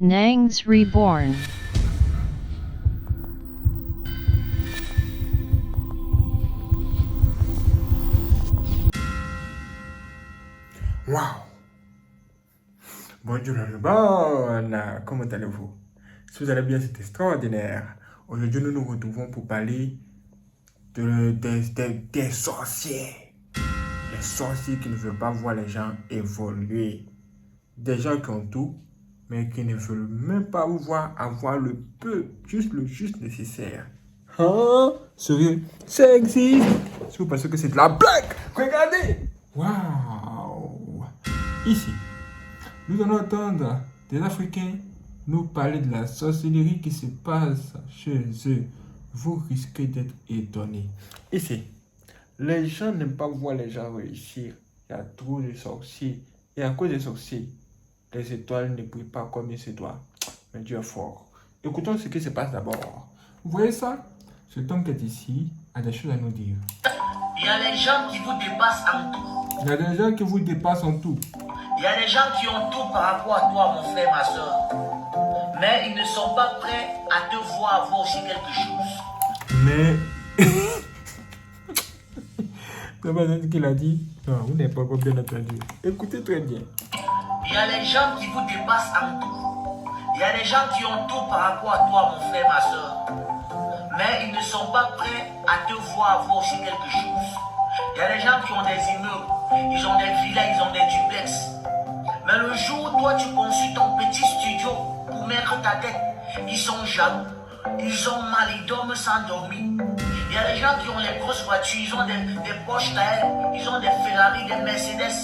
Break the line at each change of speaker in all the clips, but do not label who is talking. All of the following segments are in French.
Nangs Reborn.
Waouh! Bonjour le bon, comment allez-vous? Si vous allez bien, c'est extraordinaire. Aujourd'hui, nous nous retrouvons pour parler des sorciers. Les sorciers qui ne veulent pas voir les gens évoluer. Des gens qui ont tout, mais qui ne veulent même pas vous voir avoir le juste nécessaire. Hein? Sérieux? Ça existe? Si vous pensez que c'est de la blague, regardez! Waouh! Ici, nous allons entendre des Africains nous parler de la sorcellerie qui se passe chez eux. Vous risquez d'être étonnés. Ici, les gens n'aiment pas voir les gens réussir. Il y a trop de sorciers. Et à cause des sorciers, les étoiles ne brillent pas comme il se doit. Mais Dieu est fort. Écoutons ce qui se passe d'abord. Vous voyez ça? Cet homme qui est ici a des choses à nous dire.
Il y a les gens qui vous dépassent en tout.
Il y a des gens qui vous dépassent en tout.
Il y a des gens qui ont tout par rapport à toi, mon frère, ma soeur. Mais ils ne sont pas prêts à te voir avoir aussi quelque chose.
Mais... C'est pas ce qu'il a dit. Non, vous n'avez pas bien entendu. Écoutez très bien.
Il y a les gens qui vous dépassent en tout. Il y a des gens qui ont tout par rapport à toi, mon frère, ma soeur. Mais ils ne sont pas prêts à te voir avoir aussi quelque chose. Il y a des gens qui ont des immeubles, ils ont des villas, ils ont des duplex. Mais le jour où toi tu conçus ton petit studio pour mettre ta tête, ils sont jaloux, ils ont mal, ils dorment sans dormir. Il y a des gens qui ont les grosses voitures, ils ont des Porsche Cayenne, ils ont des Ferrari, des Mercedes.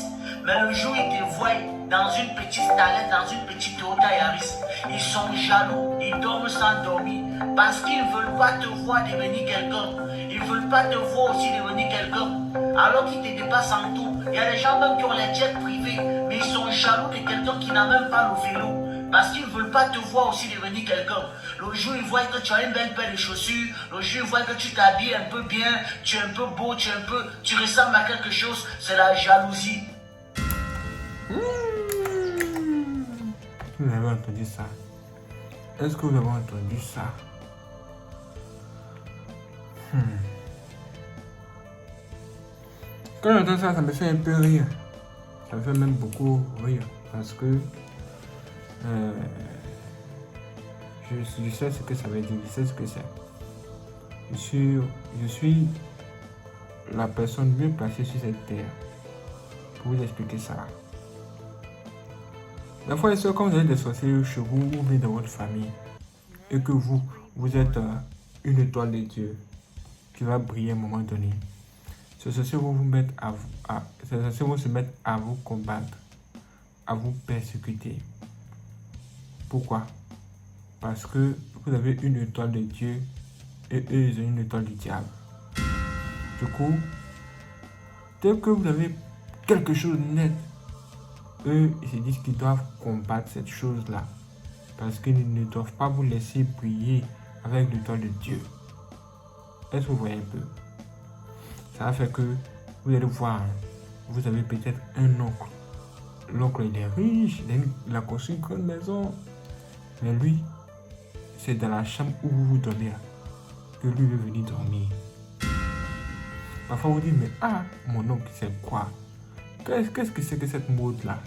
Mais le jour où ils te voient dans une petite Talette, dans une petite Toyota Yaris, ils sont jaloux, ils dorment sans dormir. Parce qu'ils ne veulent pas te voir devenir quelqu'un. Ils ne veulent pas te voir aussi devenir quelqu'un. Alors qu'ils te dépassent en tout. Il y a des gens même qui ont les jets privés, mais ils sont jaloux de quelqu'un qui n'a même pas le vélo. Parce qu'ils ne veulent pas te voir aussi devenir quelqu'un. Le jour où ils voient que tu as une belle paire de chaussures, le jour où ils voient que tu t'habilles un peu bien, tu es un peu beau, tu ressembles à quelque chose, c'est la jalousie.
Vous avez entendu ça? Est-ce que vous avez entendu ça? Quand j'entends ça, ça me fait un peu rire. Ça me fait même beaucoup rire. Parce que je sais ce que ça veut dire, je sais ce que c'est. Je suis la personne mieux placée sur cette terre pour vous expliquer ça. La fois et sœurs, quand vous avez des sorciers chez vous ou bien dans votre famille, et que vous êtes une étoile de Dieu qui va briller à un moment donné, ces sorciers vont se mettre à vous combattre, à vous persécuter. Pourquoi? Parce que vous avez une étoile de Dieu et eux, ils ont une étoile du diable. Du coup, dès que vous avez quelque chose de net, eux, ils se disent qu'ils doivent combattre cette chose-là. Parce qu'ils ne doivent pas vous laisser briller avec l'étoile de Dieu. Est-ce que vous voyez un peu? Ça va faire que vous allez voir, vous avez peut-être un oncle. L'oncle, il est riche, il a construit une grande maison. Mais lui, c'est dans la chambre où vous dormez là, que lui veut venir dormir. Parfois, vous dites, mais mon oncle, c'est quoi? Qu'est-ce que c'est que cette mode-là?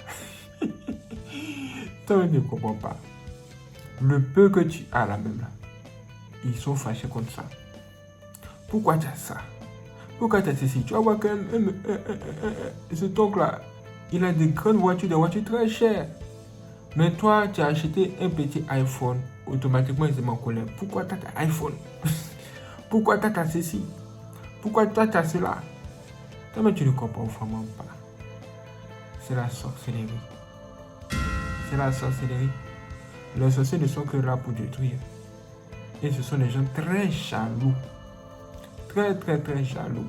Toi, ne comprends pas. Le peu que tu as là même là, ils sont fâchés contre ça. Pourquoi tu as ça? Pourquoi tu as ceci? Tu vas voir que cet oncle-là, il a des grandes voitures, des voitures très chères. Mais toi, tu as acheté un petit iPhone, automatiquement, il se met en colère. Pourquoi tu as un iPhone? Pourquoi tu as ceci? Pourquoi toi, tu as cela? Toi, mais tu ne comprends vraiment pas. C'est la sorcellerie. C'est la sorcellerie. Les sorciers ne sont que là pour détruire. Et ce sont des gens très jaloux. Très jaloux.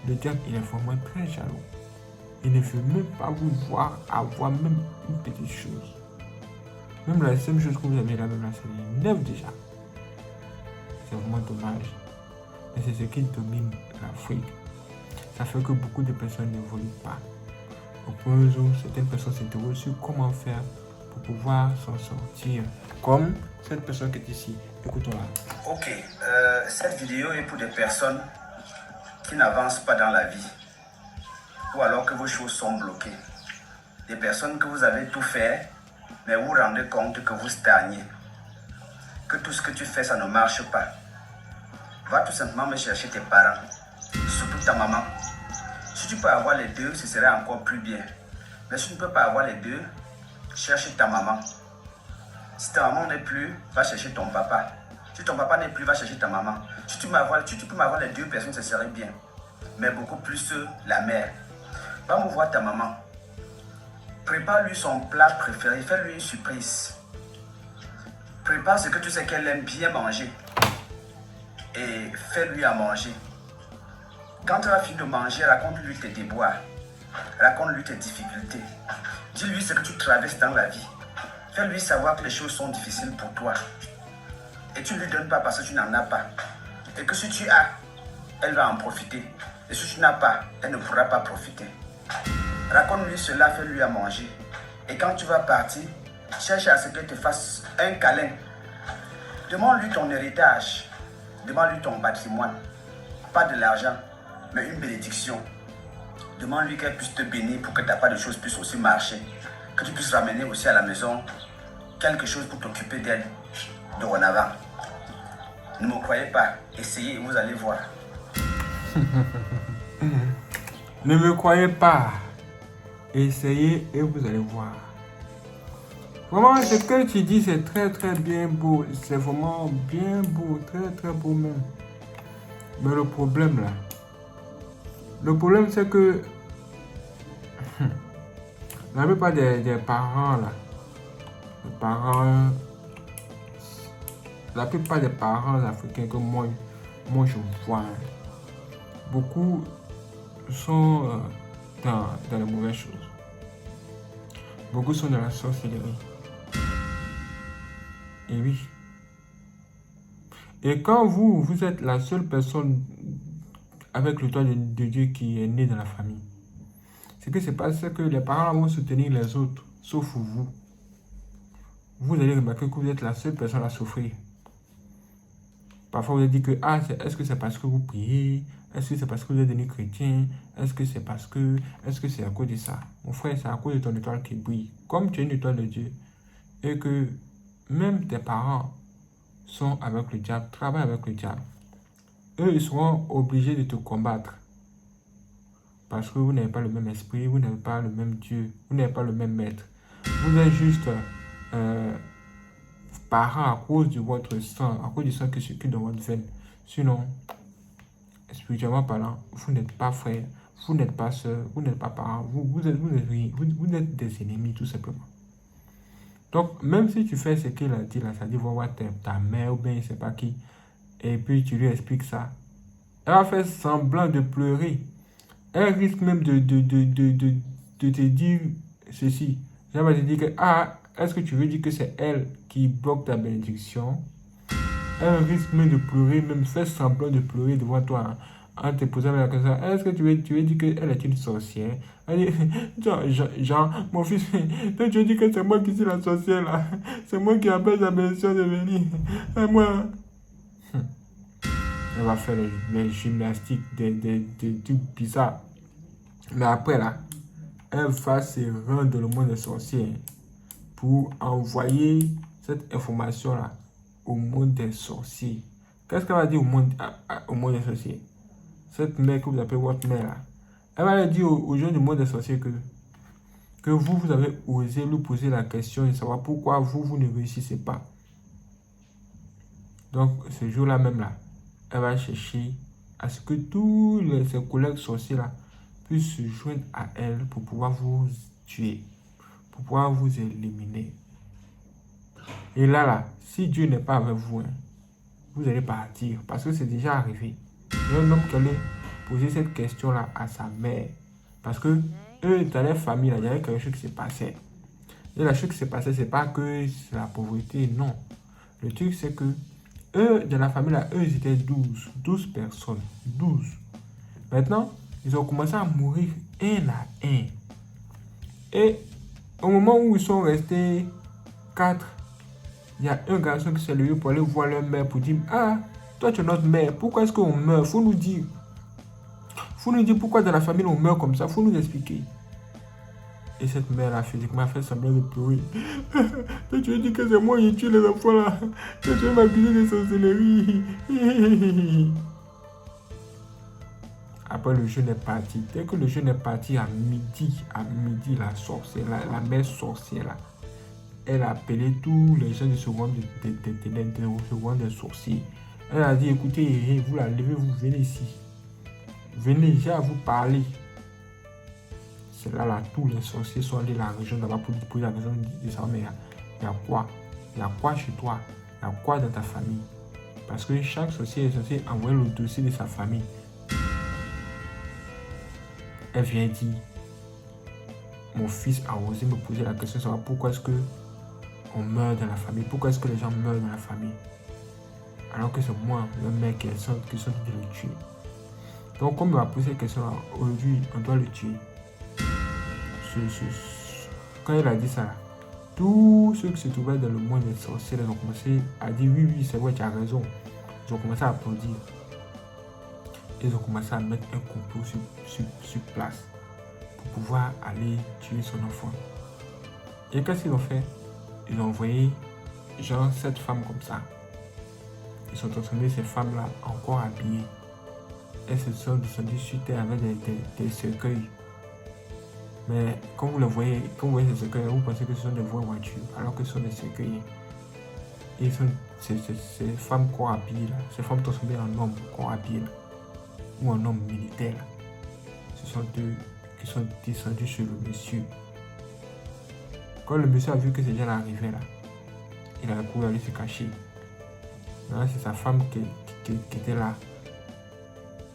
Le diable, il est vraiment très jaloux. Il ne veut même pas vous voir avoir même une petite chose. Même la seule chose que vous avez là, même là, c'est neuf déjà. C'est vraiment dommage. Mais c'est ce qui domine l'Afrique. Ça fait que beaucoup de personnes n'évoluent pas. Au point où certaines personnes s'interrogent sur comment faire pour pouvoir s'en sortir. Comme cette personne qui est ici. Écoutons-la.
Ok, cette vidéo est pour des personnes qui n'avancent pas dans la vie. Ou alors que vos choses sont bloquées. Des personnes que vous avez tout fait, mais vous vous rendez compte que vous stagnez. Que tout ce que tu fais, ça ne marche pas. Va tout simplement me chercher tes parents, surtout ta maman. Si tu peux avoir les deux, ce serait encore plus bien. Mais si tu ne peux pas avoir les deux, cherche ta maman. Si ta maman n'est plus, va chercher ton papa. Si ton papa n'est plus, va chercher ta maman. Si tu peux m'avoir les deux personnes, ce serait bien. Mais beaucoup plus la mère. Va me voir ta maman. Prépare-lui son plat préféré. Fais-lui une surprise. Prépare ce que tu sais qu'elle aime bien manger. Et fais-lui à manger. Quand tu as fini de manger, raconte-lui tes déboires. Raconte-lui tes difficultés. Dis-lui ce que tu traverses dans la vie. Fais-lui savoir que les choses sont difficiles pour toi. Et tu ne lui donnes pas parce que tu n'en as pas. Et que si tu as, elle va en profiter. Et si tu n'as pas, elle ne pourra pas profiter. Raconte-lui cela, fais-lui à manger. Et quand tu vas partir, cherche à ce qu'elle te fasse un câlin. Demande-lui ton héritage. Demande-lui ton patrimoine. Pas de l'argent, mais une bénédiction. Demande-lui qu'elle puisse te bénir pour que ta part de choses puisse aussi marcher. Que tu puisses ramener aussi à la maison quelque chose pour t'occuper d'elle dorénavant. Ne me croyez pas, essayez et vous allez voir.
Ne me croyez pas. Essayez et vous allez voir. Vraiment, ce que tu dis, c'est très très bien beau. C'est vraiment bien beau, très très beau même. Mais le problème là, c'est que la plupart des parents là, la plupart des parents africains que moi je vois, beaucoup sont dans les mauvaises choses. Beaucoup sont dans la sorcellerie. Et oui. Et quand vous êtes la seule personne avec le doigt de Dieu qui est née dans la famille, c'est que c'est parce que les parents vont soutenir les autres, sauf vous. Vous allez remarquer que vous êtes la seule personne à souffrir. Parfois, vous allez dire que, est-ce que c'est parce que vous priez? Est-ce que c'est parce que vous êtes devenu chrétien? Est-ce que c'est à cause de ça? Mon frère, c'est à cause de ton étoile qui brille. Comme tu es une étoile de Dieu, et que même tes parents sont avec le diable, travaillent avec le diable, eux, ils seront obligés de te combattre. Parce que vous n'avez pas le même esprit, vous n'avez pas le même Dieu, vous n'avez pas le même maître. Vous êtes juste parents à cause de votre sang, à cause du sang qui circule dans votre veine. Sinon, spirituellement parlant, vous n'êtes pas frère, vous n'êtes pas soeur, vous n'êtes pas parents, vous êtes des ennemis tout simplement. Donc, même si tu fais ce qu'il a dit là, ça dit va voir ta mère ou bien je ne sais pas qui, et puis tu lui expliques ça, elle va faire semblant de pleurer. Elle risque même de te dire ceci. Elle va te dire que, est-ce que tu veux dire que c'est elle qui bloque ta bénédiction? Elle risque même de pleurer, même faire semblant de pleurer devant toi en te posant la question. Est-ce que tu veux dire qu'elle est une sorcière? Elle dit, Jean, mon fils, toi tu dis que c'est moi qui suis la sorcière là. C'est moi qui appelle ta bénédiction de venir. Et moi... Elle va faire les gymnastiques, des trucs bizarres. Mais après là, elle va se rendre dans le monde des sorciers pour envoyer cette information là au monde des sorciers. Qu'est-ce qu'elle va dire au monde des sorciers? Cette mère que vous appelez votre mère là, elle va dire aux gens du monde des sorciers que vous avez osé lui poser la question de savoir pourquoi vous ne réussissez pas. Donc ce jour là même là, elle va chercher à ce que tous ses collègues sorciers là puissent se joindre à elle pour pouvoir vous tuer, pour pouvoir vous éliminer. Et là, si Dieu n'est pas avec vous, vous allez partir parce que c'est déjà arrivé. Il y a un homme qui allait poser cette question-là à sa mère parce que eux, dans leur famille, il y avait quelque chose qui s'est passé. Et la chose qui s'est passée, c'est pas que c'est la pauvreté, non. Le truc, c'est que eux, dans la famille, là, eux, ils étaient 12 personnes. 12. Maintenant, ils ont commencé à mourir un à un. Et au moment où ils sont restés 4, il y a un garçon qui s'est levé pour aller voir leur mère pour dire « Ah, toi tu es notre mère, pourquoi est-ce qu'on meurt? Faut nous dire. Faut nous dire pourquoi dans la famille on meurt comme ça, faut nous expliquer. » Et cette mère-là, physiquement, fait semblant de pleurer. « Tu as dit que c'est moi qui tue les enfants là. Tu vas m'accuser de sorcellerie. » Après, le jeûne est parti. Dès que le jeûne est parti à midi, la sorcière, la mère sorcière, là, elle a appelé tous les gens de ce royaume des sorciers. Elle a dit, écoutez, vous la levez-vous, venez ici. Venez, j'ai à vous parler. C'est là, tous les sorciers sont allés dans la région là-bas pour poser la question de savoir, mais il y a quoi? Il y a quoi chez toi? Il y a quoi dans ta famille? Parce que chaque sorcier est censé envoyer le dossier de sa famille. Elle vient dire, mon fils a osé me poser la question de savoir pourquoi est-ce que on meurt dans la famille, pourquoi est-ce que les gens meurent dans la famille, alors que c'est moi, le mec, qui sont de le tuer. Donc, comme on m'a posé cette question-là, aujourd'hui, on doit le tuer. Quand il a dit ça, tous ceux qui se trouvaient dans le monde des sorciers, ils ont commencé à dire oui, c'est vrai, tu as raison. Ils ont commencé à applaudir. Ils ont commencé à mettre un complot sur place pour pouvoir aller tuer son enfant. Et qu'est-ce qu'ils ont fait? Ils ont envoyé genre 7 femmes comme ça. Ils ont transformé ces femmes-là encore habillées. Elles se sont descendues sur terre avec des cercueils. Mais quand vous voyez ces cercueils, vous pensez que ce sont des vraies voitures, alors que ce sont des cercueils. Et ces femmes corps habillées, là, ces femmes transformées en hommes corps habillés, là, ou un homme militaire. Ce sont eux qui sont descendus sur le monsieur. Quand le monsieur a vu que ces gens arrivaient là, il a couru aller se cacher. Maintenant, c'est sa femme qui était là.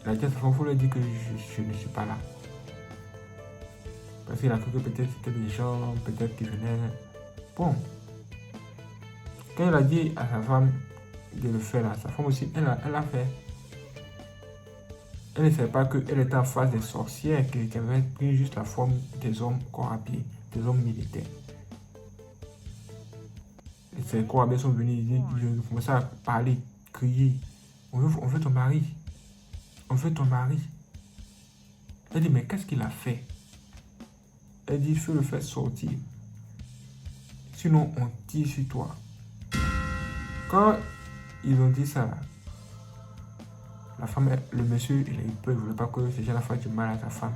Il a dit à sa femme, il faut lui dire que je ne suis pas là. Parce qu'il a cru que peut-être c'était des gens, peut-être qui venaient. Bon. Quand il a dit à sa femme de le faire là, sa femme aussi, elle a fait. Elle ne savait pas qu'elle était en face des sorcières qui avaient pris juste la forme des hommes corps habillés, des hommes militaires. Et ces corps habillés sont venus, ils ont commencé à parler, crier. On veut ton mari. On veut ton mari. Elle dit, mais qu'est-ce qu'il a fait? Elle dit, il faut le faire sortir. Sinon, on tire sur toi. Quand ils ont dit ça, la femme, le monsieur, il a eu peur, il ne voulait pas que ces gens fassent du mal à sa femme.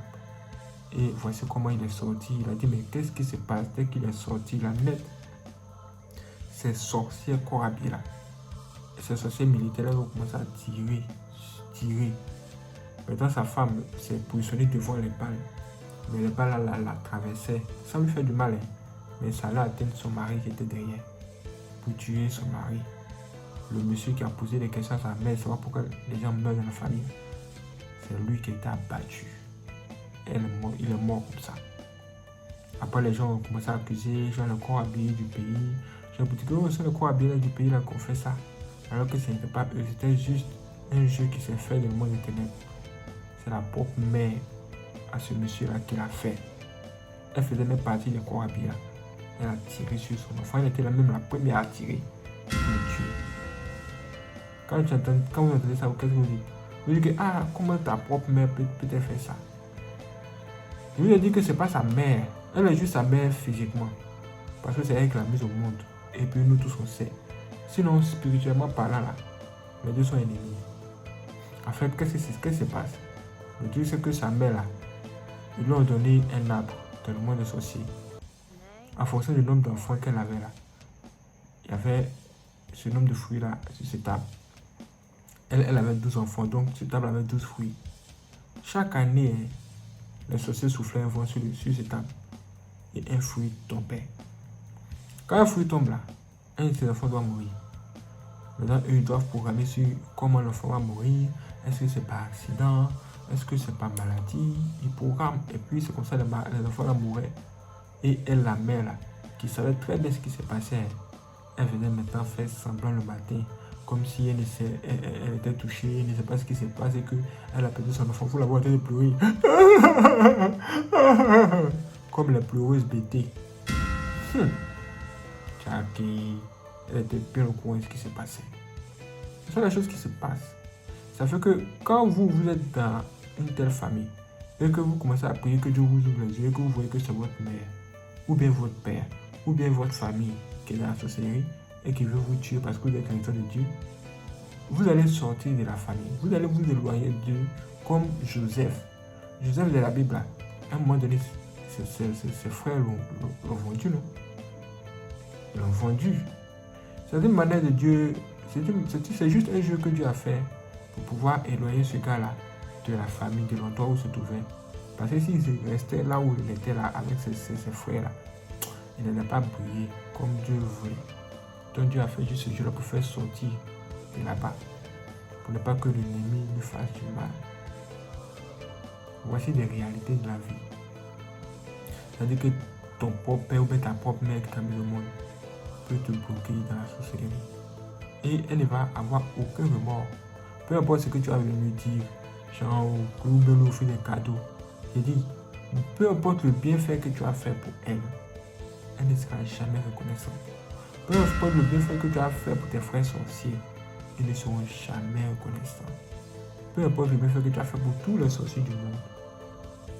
Et voici comment il est sorti. Il a dit, mais qu'est-ce qui se passe? Dès qu'il est sorti, la net, ces sorciers corps habillés là, ces sorciers militaires là, ont commencé à tirer. Maintenant, sa femme s'est positionnée devant les balles. Mais les balles la traversaient sans lui faire du mal. Mais ça allait atteindre son mari qui était derrière pour tuer son mari. Le monsieur qui a posé des questions à sa mère, savoir pourquoi les gens meurent dans la famille, c'est lui qui était abattu. Il est mort comme ça. Après, les gens ont commencé à accuser genre, le corps habillé du pays. J'ai dit que c'est le corps habillé du pays là qu'on fait ça. Alors que ce n'était pas eux, c'était juste un jeu qui s'est fait dans le monde des ténèbres. C'est la propre mère à ce monsieur-là qui l'a fait. Elle faisait même partie des corps habillés là. Elle a tiré sur son enfant. Elle était même la première à tirer pour le tuer. Quand vous entendez ça, qu'est-ce que vous dites? Vous dites que, ah, comment ta propre mère peut-elle faire ça? Je vous ai dit que ce n'est pas sa mère. Elle est juste sa mère physiquement. Parce que c'est elle qui l'a mise au monde. Et puis nous tous on sait. Sinon, spirituellement parlant, là, les deux sont ennemis. En fait, qu'est-ce qui se passe? Le Dieu c'est que sa mère, là, ils lui ont donné un arbre dans le monde des sorciers. En fonction du nombre d'enfants qu'elle avait là, il y avait ce nombre de fruits là sur cette arbre. Elle avait 12 enfants, donc cette arbre avait 12 fruits. Chaque année, les sorciers soufflaient un vent sur cette arbre et un fruit tombait. Quand un fruit tombe là, un de ces enfants doit mourir. Maintenant, eux, ils doivent programmer sur comment l'enfant va mourir. Est-ce que c'est par accident? Est-ce que c'est par maladie? Ils programment. Et puis, c'est comme ça les enfants là mouraient. Et elle, la mère là, qui savait très bien ce qui s'est passé, elle venait maintenant faire semblant le matin. Comme si elle était touchée, elle ne sait pas ce qui se passe et qu'elle a perdu son enfant. Vous la voyez de pleurer. Comme la pleureuse bêtée. Tu traquée, elle était bien au courant de ce qui s'est passé. Ce sont les choses qui se passent. Ça fait que quand vous êtes dans une telle famille et que vous commencez à prier que Dieu vous ouvre les yeux et que vous voyez que c'est votre mère, ou bien votre père, ou bien votre famille qui est dans la sorcellerie et qui veut vous tuer parce que vous êtes l'enfant de Dieu, vous allez sortir de la famille. Vous allez vous éloigner de Dieu comme Joseph. Joseph de la Bible, à un moment donné, ses frères l'ont vendu, non? Ils l'ont vendu. C'est une manière de Dieu, c'est juste un jeu que Dieu a fait pour pouvoir éloigner ce gars-là de la famille, de l'endroit où il se trouvait. Parce que s'il restait là où il était là avec ses frères-là, il n'allait pas briller comme Dieu voulait. Donc Dieu a fait juste ce jeu-là pour faire sortir de là-bas, pour ne pas que l'ennemi lui fasse du mal. Voici les réalités de la vie. C'est-à-dire que ton propre père ou bien ta propre mère qui t'a mis au monde peut te bloquer dans la sorcellerie. Et elle ne va avoir aucun remords. Peu importe ce que tu vas venir dire, genre, ou bien lui offrir des cadeaux. J'ai dit, peu importe le bienfait que tu as fait pour elle, elle ne sera jamais reconnaissante. Peu importe le bienfait que tu as fait pour tes frères sorciers, ils ne seront jamais reconnaissants. Peu importe le bienfait que tu as fait pour tous les sorciers du monde,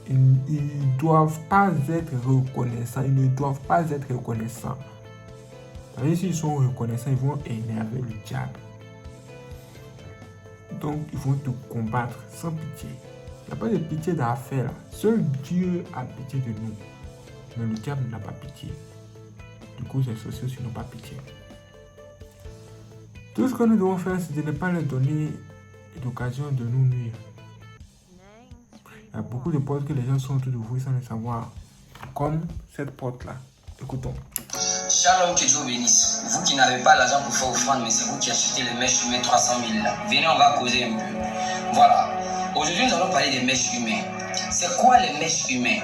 ils ne doivent pas être reconnaissants. Ils ne doivent pas être reconnaissants. Et s'ils sont reconnaissants, ils vont énerver le diable. Donc, ils vont te combattre sans pitié. Il n'y a pas de pitié dans l'affaire là. Seul Dieu a pitié de nous. Mais le diable n'a pas pitié. Du coup, ces sorciers aussi n'ont pas pitié. Tout ce que nous devons faire, c'est de ne pas leur donner l'occasion de nous nuire. Il y a beaucoup de portes que les gens sont autour de vous sans le savoir. Comme cette porte-là. Écoutons.
Shalom, que Dieu bénisse. Vous qui n'avez pas l'argent pour faire offrande, mais c'est vous qui achetez les mèches humaines 300 000 là. Venez, on va causer un peu. Voilà. Aujourd'hui, nous allons parler des mèches humaines. C'est quoi les mèches humaines?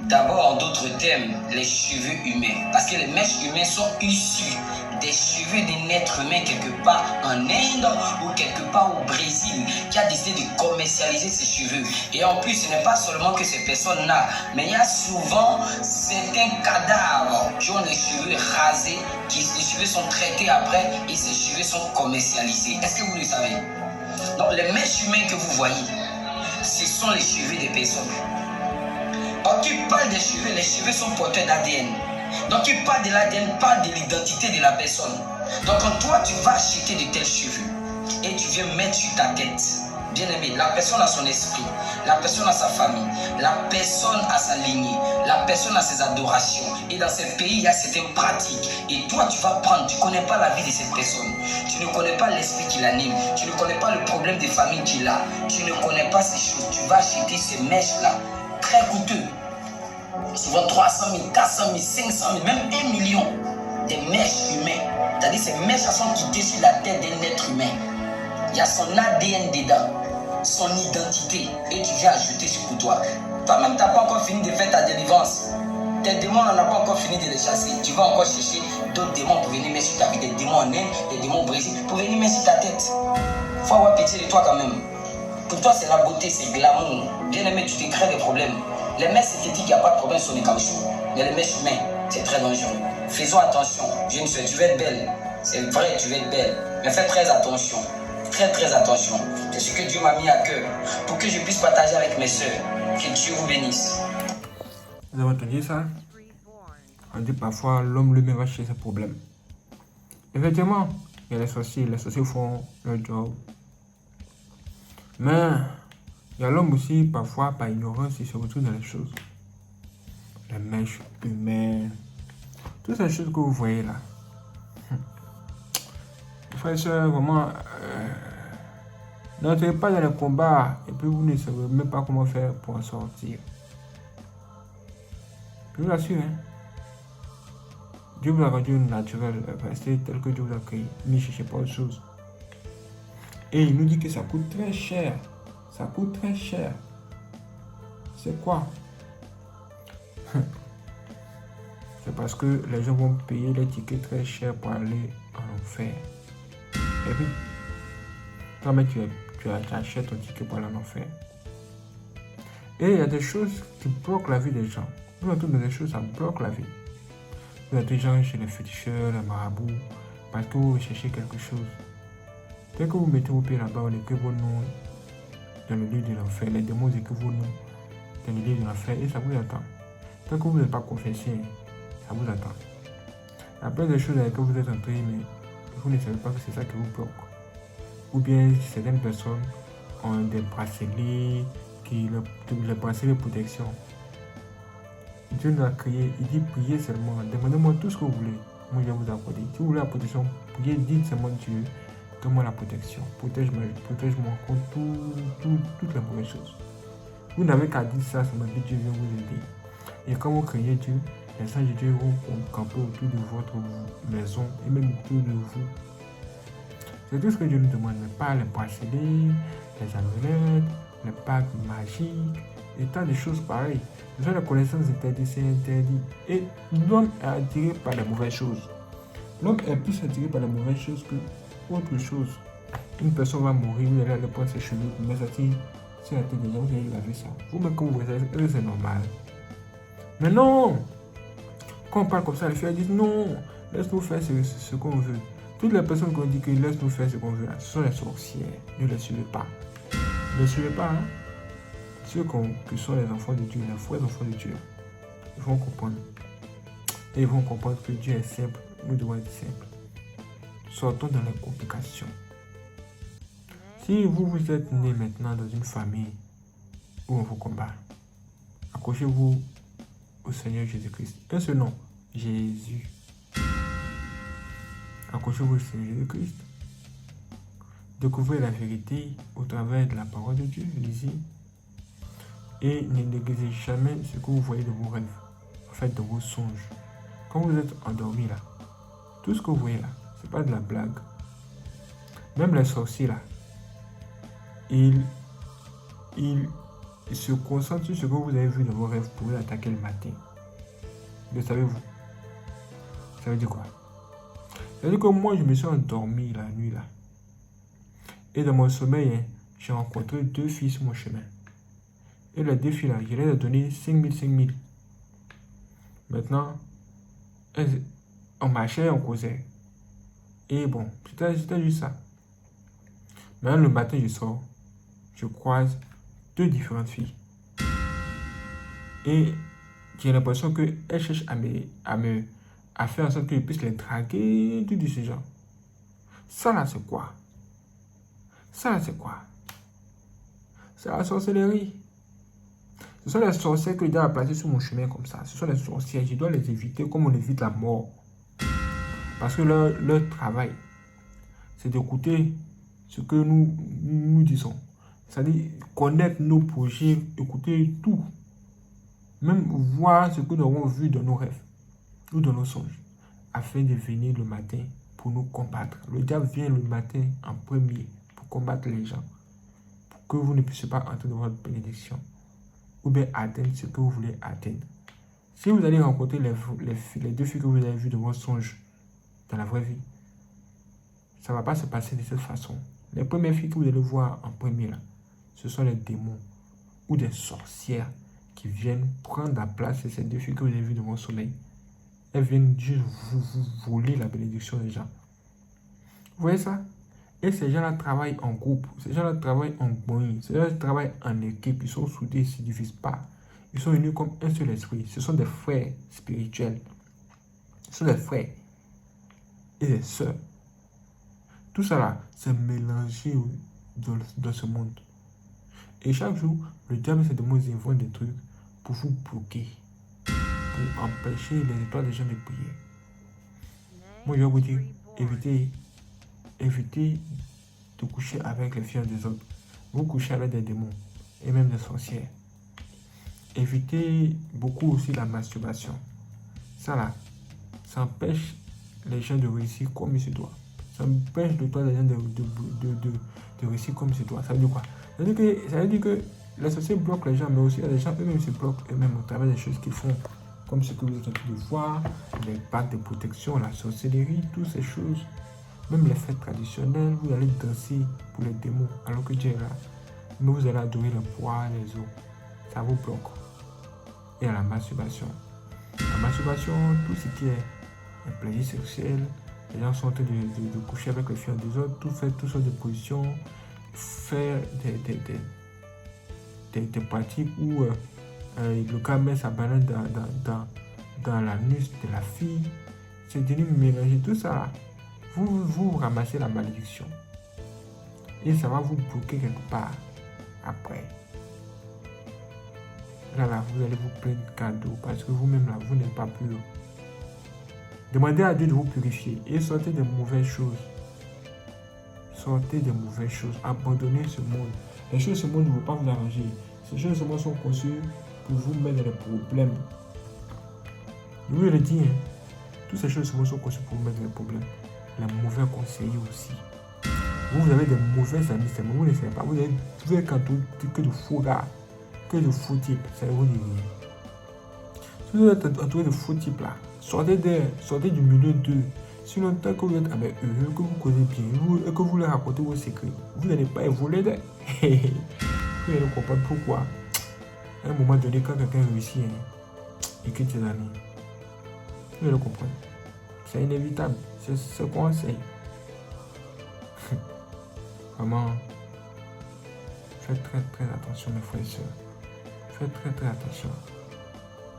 D'abord, en d'autres termes, les cheveux humains. Parce que les mèches humaines sont issus des cheveux d'un être humain quelque part en Inde ou quelque part au Brésil qui a décidé de commercialiser ses cheveux. Et en plus, ce n'est pas seulement que ces personnes-là, mais il y a souvent certains cadavres qui ont les cheveux rasés, les cheveux sont traités après et ces cheveux sont commercialisés. Est-ce que vous le savez? Donc, les mèches humaines que vous voyez, ce sont les cheveux des personnes. Quand tu parles des cheveux, les cheveux sont porteurs d'ADN. Donc tu parles de l'ADN, parle de l'identité de la personne. Donc quand toi tu vas acheter de tels cheveux et tu viens mettre sur ta tête, bien aimé, la personne a son esprit, la personne a sa famille, la personne a sa lignée, la personne a ses adorations. Et dans ces pays, il y a certaines pratiques. Et toi tu vas prendre, tu ne connais pas la vie de cette personne, tu ne connais pas l'esprit qui l'anime, tu ne connais pas le problème des familles qu'il a, tu ne connais pas ces choses. Tu vas acheter ces mèches-là, très coûteux. Souvent 300 000, 400 000, 500 000, même 1 million de mèches humaines. C'est-à-dire ces mèches sont quittées sur la tête d'un être humain. Il y a son ADN dedans, son identité, et tu viens ajouter sur pour toi. Toi-même, tu n'as pas encore fini de faire ta délivrance. Tes démons, on n'a pas encore fini de les chasser. Tu vas encore chercher d'autres démons pour venir mettre sur ta vie, des démons en Inde, des démons au Brésil, pour venir mettre sur ta tête. Il faut avoir pitié de toi quand même. Pour toi, c'est la beauté, c'est glamour. Bien aimé, tu te crées des problèmes. Les mèches synthétiques, il n'y a pas de problème sur les caoutchoucs. Mais les mèches humaines, c'est très dangereux. Faisons attention. Jeune soeur, tu veux être belle. C'est vrai, tu veux être belle. Mais fais très attention. Très attention. C'est ce que Dieu m'a mis à cœur pour que je puisse partager avec mes soeurs. Que Dieu vous bénisse.
Vous avez entendu ça? On dit parfois l'homme lui-même va chercher ses problèmes. Effectivement, il y a les sorciers font leur job. Mais il y a l'homme aussi, parfois, par ignorance, il se retrouve dans les choses. Les mèches humaines. Toutes ces choses que vous voyez là. Frères et sœurs, vraiment, n'entrez pas dans le combat et puis vous ne savez même pas comment faire pour en sortir. Je vous l'assure, hein. Dieu vous a rendu naturel, restez tel que Dieu vous a créé. Ne cherchez pas autre chose. Et il nous dit que ça coûte très cher. Ça coûte très cher. C'est quoi? C'est parce que les gens vont payer les tickets très chers pour aller en enfer. Et puis, toi-même, tu achètes ton ticket pour aller en enfer. Et il y a des choses qui bloquent la vie des gens. Nous, dans des choses, ça bloque la vie. Vous êtes gens chez les féticheurs, les marabouts, parce que vous recherchez quelque chose. Dès que vous mettez vos pieds là-bas, on écrit vos noms dans le lieu de l'enfer. Les démons écrivent vos noms dans le lieu de l'enfer et ça vous attend. Tant que vous n'êtes pas confessé, ça vous attend. Il y a plein de choses avec lesquelles vous êtes entré, mais vous ne savez pas que c'est ça qui vous bloque. Ou bien certaines personnes ont des bracelets, les bracelets de protection. Dieu nous a créé, il dit priez seulement, demandez-moi tout ce que vous voulez, moi je vais vous accorder. Si vous voulez la protection, priez, dites seulement Dieu, donne-moi la protection, protège-moi contre toutes les mauvaises choses. Vous n'avez qu'à dire ça, seulement que Dieu vient vous aider. Et quand vous craignez Dieu, les anges de Dieu vont camper autour de votre maison et même autour de vous. C'est tout ce que Dieu nous demande, mais pas les bracelets, les amulettes, les bagues magiques et tant de choses pareilles. Ce sont les connaissances interdites, c'est interdit. Et l'homme est attiré par les mauvaises choses. L'homme est plus attiré par les mauvaises choses que autre chose. Une personne va mourir, vous allez aller prendre ses cheveux, vous mettez ça sur la tête des gens, vous allez laver ça. Vous-même, quand vous voyez ça, c'est normal. Mais non! Quand on parle comme ça, les filles disent non, laisse-nous faire ce qu'on veut. Toutes les personnes qui ont dit que laisse-nous faire ce qu'on veut, là, ce sont les sorcières. Ne les suivez pas. Ne les suivez pas, hein? Ceux qui sont les enfants de Dieu, les vrais enfants de Dieu, ils vont comprendre. Et ils vont comprendre que Dieu est simple, nous devons être simples. Sortons dans les complications. Si vous êtes né maintenant dans une famille où on vous combat, accrochez-vous au Seigneur Jésus-Christ. Un seul nom, Jésus. Accrochez-vous au Seigneur Jésus-Christ. Découvrez la vérité au travers de la parole de Dieu. Lisez. Et ne négligez jamais ce que vous voyez de vos rêves, en fait de vos songes. Quand vous êtes endormi là, tout ce que vous voyez là, c'est pas de la blague. Même les sorciers là, ils se concentrent sur ce que vous avez vu dans vos rêves pour vous attaquer le matin. Le savez-vous? Ça veut dire quoi? Ça veut dire que moi je me suis endormi la nuit là. Et dans mon sommeil, hein, j'ai rencontré 2 filles sur mon chemin. Et les 2 filles là, je leur ai donné 5 000. Maintenant, on marchait, on causait. Et bon, c'était juste ça. Maintenant, le matin, je sors, je croise 2 différentes filles. Et j'ai l'impression qu'elles cherchent à faire en sorte que je puisse les draguer, tout de ce genre. Ça là, c'est quoi? Ça là, c'est quoi? C'est la sorcellerie. Ce sont les sorcières que je dois placer sur mon chemin comme ça. Ce sont les sorcières, je dois les éviter comme on évite la mort. Parce que leur travail, c'est d'écouter ce que nous disons. C'est-à-dire connaître nos projets, écouter tout. Même voir ce que nous avons vu dans nos rêves ou dans nos songes. Afin de venir le matin pour nous combattre. Le diable vient le matin en premier pour combattre les gens. Pour que vous ne puissiez pas entrer dans votre bénédiction. Ou bien atteindre ce que vous voulez atteindre. Si vous allez rencontrer les 2 filles que vous avez vues dans vos songes, dans la vraie vie, ça ne va pas se passer de cette façon. Les premières filles que vous allez voir en premier là, ce sont les démons ou des sorcières qui viennent prendre la place de ces 2 filles que vous avez vues dans vos sommeil. Elles viennent juste vous voler la bénédiction des gens. Vous voyez ça? Et ces gens-là travaillent en groupe, ces gens-là travaillent en bonne, ces gens-là travaillent en équipe, ils sont soudés, ils ne se divisent pas. Ils sont unis comme un seul esprit. Ce sont des frères spirituels. Ce sont des frères et des sœurs. Tout ça là, c'est mélangé dans ce monde. Et chaque jour, le diable se demande d'inventer des trucs pour vous bloquer, pour empêcher les étoiles des gens de prier. Moi, je vais vous dire, évitez de coucher avec les filles des autres. Vous couchez avec des démons et même des sorcières. Évitez beaucoup aussi la masturbation. Ça là, ça empêche les gens de réussir comme il se doit. Ça empêche les gens de réussir comme il se doit. Ça veut dire quoi? Ça veut dire que les sorciers bloquent les gens, mais aussi les gens eux-mêmes se bloquent eux-mêmes au travers des choses qu'ils font. Comme ce que vous êtes en train de voir, les bagues de protection, la sorcellerie, toutes ces choses. Même les fêtes traditionnelles, vous allez danser pour les démons, alors que Dieu est là. Mais vous allez adorer le poids, les os. Ça vous bloque. Et à la masturbation. La masturbation, tout ce qui est un plaisir sexuel, les gens sont en train de coucher avec les filles des autres, faire toutes sortes de positions, faire des pratiques où le gars met sa banane dans l'anus de la fille. C'est devenu mélanger tout ça là. Vous ramassez la malédiction. Et ça va vous bloquer quelque part après. Là, vous allez vous plaindre de cadeaux parce que vous-même là, vous n'êtes pas pur. Demandez à Dieu de vous purifier et sortez des mauvaises choses. Sortez des mauvaises choses. Abandonnez ce monde. Les choses de ce monde ne vont pas vous arranger. Ces choses de ce monde sont conçues pour vous mettre dans des problèmes. Je vous le dis, hein. Toutes ces choses de ce monde sont conçues pour vous mettre dans des problèmes. Les mauvais conseillers aussi. Vous avez des mauvais amis, c'est vous ne savez pas. Vous êtes entouré que de faux gars, que de faux types. Ça vous dit rien. Si vous êtes entouré de faux types là, sortez du milieu d'eux. Sinon, tant que vous êtes avec eux, que vous connaissez bien, et que vous leur racontez vos secrets, vous n'allez pas évoluer. Vous allez comprendre pourquoi. À un moment donné, quand quelqu'un réussit, et que tes amis, vous allez comprendre. C'est inévitable. C'est ce qu'on enseigne. Vraiment, faites très attention, mes frères et sœurs. Faites très attention.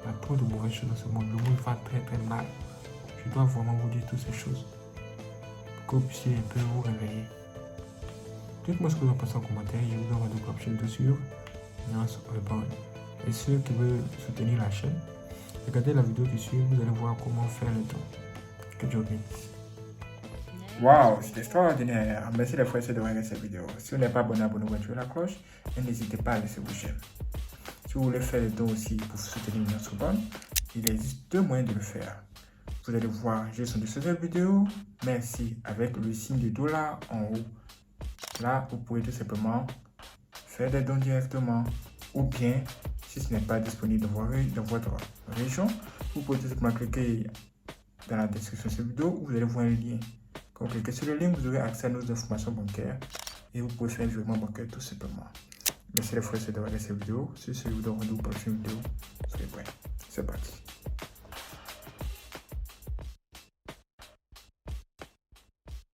Il y a trop de mauvaises choses dans ce monde. Le monde va très mal. Je dois vraiment vous dire toutes ces choses pour que vous puissiez un peu vous réveiller. Dites-moi ce que vous en pensez en commentaire. Je vous donne votre chaîne dessus. Et ceux qui veulent soutenir la chaîne, regardez la vidéo qui suit. Vous allez voir comment faire le don. Que Dieu bénisse. Waouh, c'est extraordinaire. Merci les frères et sœurs de regarder cette vidéo. Si vous n'êtes pas abonné, abonnez-vous, activez la cloche et n'hésitez pas à laisser vos j'aime. Si vous voulez faire le don aussi pour soutenir notre bonne, il existe deux moyens de le faire. Vous allez voir juste en dessous de cette vidéo. Merci avec le signe du dollar en haut. Là, vous pouvez tout simplement faire des dons directement. Ou bien, si ce n'est pas disponible dans votre région, vous pouvez tout simplement cliquer dans la description de cette vidéo où vous allez voir un lien. Quand vous cliquez sur le lien, vous aurez accès à nos informations bancaires et vous pouvez faire un virement bancaire tout simplement. Merci les frères et sœurs d'avoir regardé cette vidéo. Si ce vous donne rendez-vous pour la prochaine vidéo, soyez prêts. C'est parti.